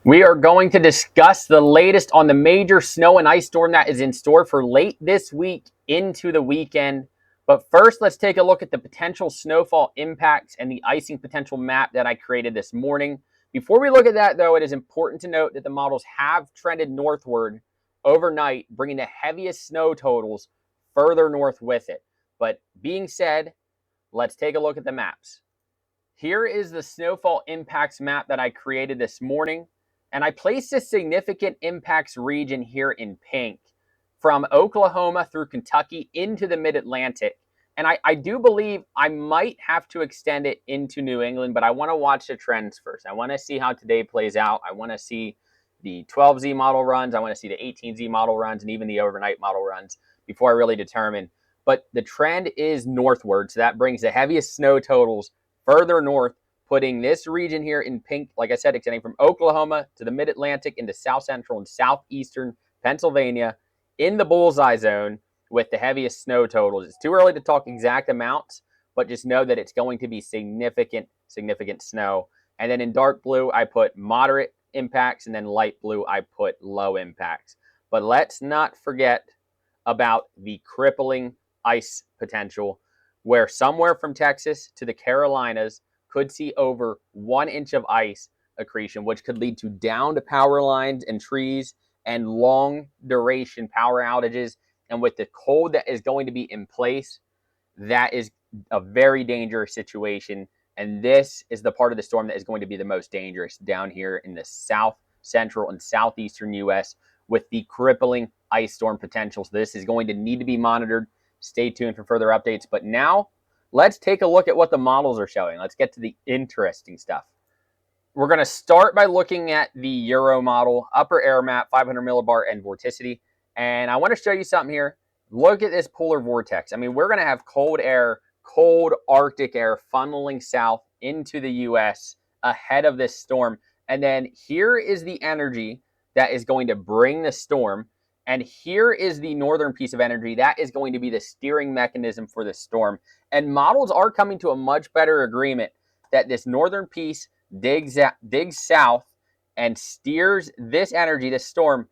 We are going to discuss the latest on the major snow and ice storm that is in store for late this week into the weekend. But first, let's take a look at the potential snowfall impacts and the icing potential map that I created this morning. Before we look at that, though, it is important to note that the models have trended northward overnight, bringing the heaviest snow totals further north with it. But being said, let's take a look at the maps. Here is the snowfall impacts map that I created this morning. And I placed a significant impacts region here in pink from Oklahoma through Kentucky into the mid-Atlantic. And I do believe I might have to extend it into New England, but I want to watch the trends first. I want to see how today plays out. I want to see the 12Z model runs. I want to see the 18Z model runs and even the overnight model runs before I really determine. But the trend is northward, so that brings the heaviest snow totals further north, putting this region here in pink, like I said, extending from Oklahoma to the mid-Atlantic into south central and southeastern Pennsylvania in the bullseye zone with the heaviest snow totals. It's too early to talk exact amounts, but just know that it's going to be significant snow. And then in dark blue, I put moderate impacts, and then light blue, I put low impacts. But let's not forget about the crippling ice potential, where somewhere from Texas to the Carolinas could see over 1 inch of ice accretion, which could lead to downed power lines and trees and long duration power outages. And with the cold that is going to be in place, that is a very dangerous situation. And this is the part of the storm that is going to be the most dangerous down here in the south central and southeastern U.S. with the crippling ice storm potential. So this is going to need to be monitored. Stay tuned for further updates. But now, let's take a look at what the models are showing. Let's get to the interesting stuff. We're going to start by looking at the Euro model, upper air map, 500 millibar, and vorticity. And I want to show you something here. Look at this polar vortex. I mean, we're going to have cold air, cold Arctic air funneling south into the U.S. ahead of this storm. And then here is the energy that is going to bring the storm. And here is the northern piece of energy. That is going to be the steering mechanism for the storm. And models are coming to a much better agreement that this northern piece digs south and steers this energy, this storm,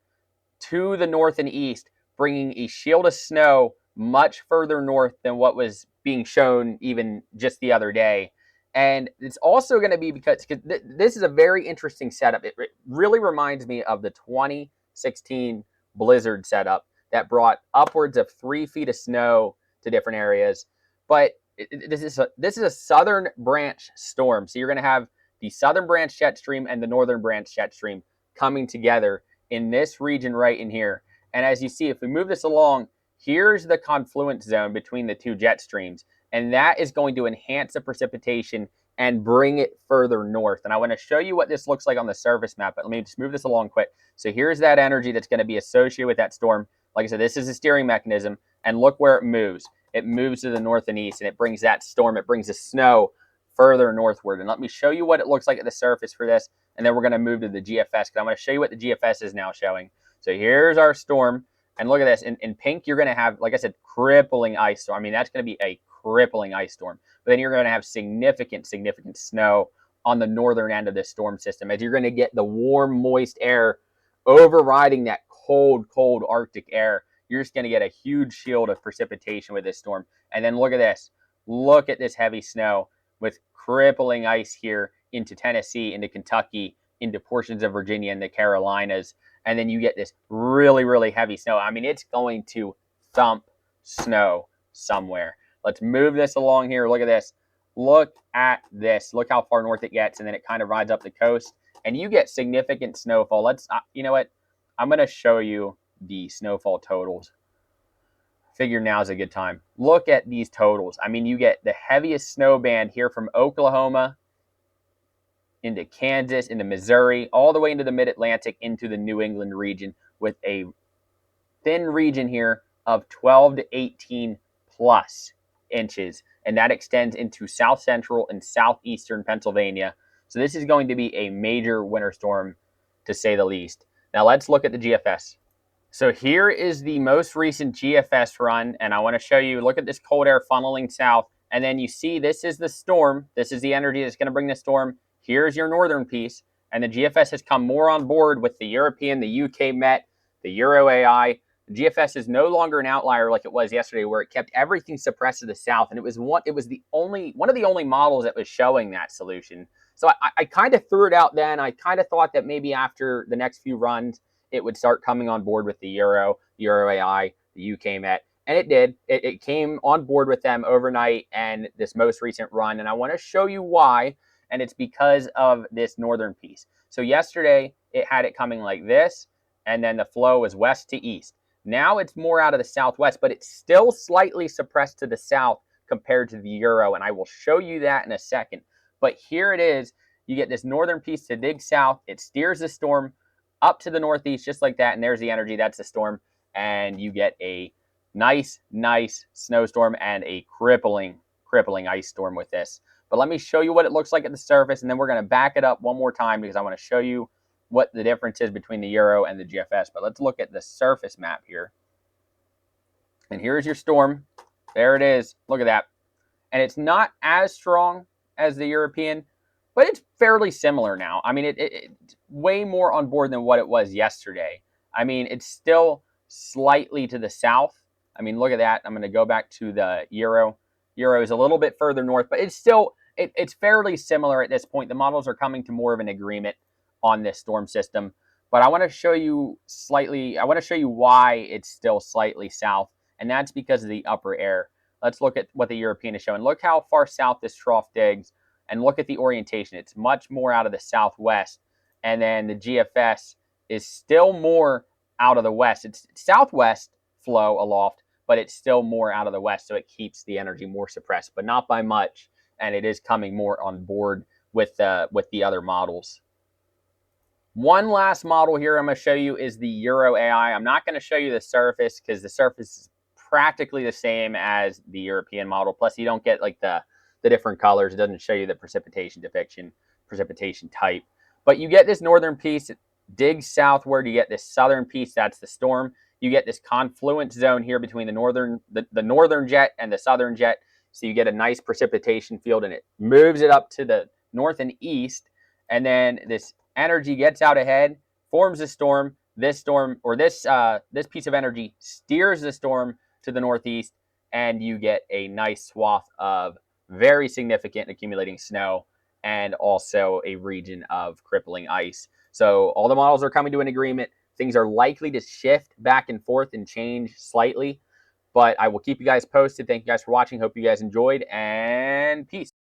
to the north and east, bringing a shield of snow much further north than what was being shown even just the other day. And it's also going to be because this is a very interesting setup. It really reminds me of the 2016 blizzard setup that brought upwards of 3 feet of snow to different areas. But this is a southern branch storm. So you're going to have the southern branch jet stream and the northern branch jet stream coming together in this region right in here. And as you see, if we move this along, here's the confluence zone between the two jet streams. And that is going to enhance the precipitation and bring it further north. And I want to show you what this looks like on the surface map, but let me just move this along quick. So here's that energy that's going to be associated with that storm. Like I said, this is a steering mechanism, and look where it moves. It moves to the north and east, and it brings that storm, it brings the snow further northward. And let me show you what it looks like at the surface for this, and then we're going to move to the GFS, because I'm going to show you what the GFS is now showing. So here's our storm, and look at this. In pink, you're going to have, like I said, crippling ice storm. I mean, that's going to be a crippling ice storm. But then you're going to have significant snow on the northern end of this storm system, as you're going to get the warm, moist air overriding that cold Arctic air. You're just going to get a huge shield of precipitation with this storm. And then look at this. Look at this heavy snow with crippling ice here into Tennessee, into Kentucky, into portions of Virginia and the Carolinas. And then you get this really heavy snow. I mean, it's going to thump snow somewhere. Let's move this along here. Look at this. Look at this. Look how far north it gets, and then it kind of rides up the coast, and you get significant snowfall. Let's, you know what? I'm going to show you the snowfall totals. Figure now is a good time. Look at these totals. I mean, you get the heaviest snow band here from Oklahoma into Kansas, into Missouri, all the way into the mid-Atlantic, into the New England region, with a thin region here of 12 to 18 plus inches, and that extends into south central and southeastern Pennsylvania. So this is going to be a major winter storm, to say the least. Now let's look at the GFS. So here is the most recent GFS run, and I want to show you, look at this cold air funneling south, and then you see this is the storm. This is the energy that's going to bring the storm. Here's your northern piece, And the GFS has come more on board with the European, the UK Met, the Euro AI. The GFS is no longer an outlier like it was yesterday, where it kept everything suppressed to the south, and it was one of the only models that was showing that solution. So I kind of threw it out then. I kind of thought that maybe after the next few runs, it would start coming on board with the Euro AI, the UK Met, and it did. It came on board with them overnight and this most recent run, and I want to show you why, and it's because of this northern piece. So yesterday, it had it coming like this, and then the flow was west to east. Now it's more out of the southwest, but it's still slightly suppressed to the south compared to the Euro, and I will show you that in a second. But here it is. You get this northern piece to dig south. It steers the storm up to the northeast just like that, and there's the energy. That's the storm, and you get a nice snowstorm and a crippling ice storm with this. But let me show you what it looks like at the surface, and then we're going to back it up one more time because I want to show you what the difference is between the Euro and the GFS. But let's look at the surface map here. And here's your storm. There it is. Look at that. And it's not as strong as the European, but it's fairly similar now. I mean, it's way more on board than what it was yesterday. I mean, it's still slightly to the south. I mean, look at that. I'm going to go back to the Euro. Euro is a little bit further north, but it's still, it's fairly similar at this point. The models are coming to more of an agreement on this storm system. But I want to show you why it's still slightly south, and that's because of the upper air. Let's look at what the European is showing. Look how far south this trough digs, and look at the orientation. It's much more out of the southwest, and then the GFS is still more out of the west. It's southwest flow aloft, but it's still more out of the west, so it keeps the energy more suppressed, but not by much, and it is coming more on board with the other models. One last model here I'm going to show you is the Euro AI. I'm not going to show you the surface because the surface is practically the same as the European model. Plus, you don't get like the different colors. It doesn't show you the precipitation depiction, precipitation type. But you get this northern piece. It digs southward. You get this southern piece. That's the storm. You get this confluence zone here between the northern jet and the southern jet. So you get a nice precipitation field, and it moves it up to the north and east. And then this energy gets out ahead, forms a storm. This piece of energy steers the storm to the northeast, and you get a nice swath of very significant accumulating snow and also a region of crippling ice. So all the models are coming to an agreement. Things are likely to shift back and forth and change slightly, but I will keep you guys posted. Thank you guys for watching. Hope you guys enjoyed, and peace.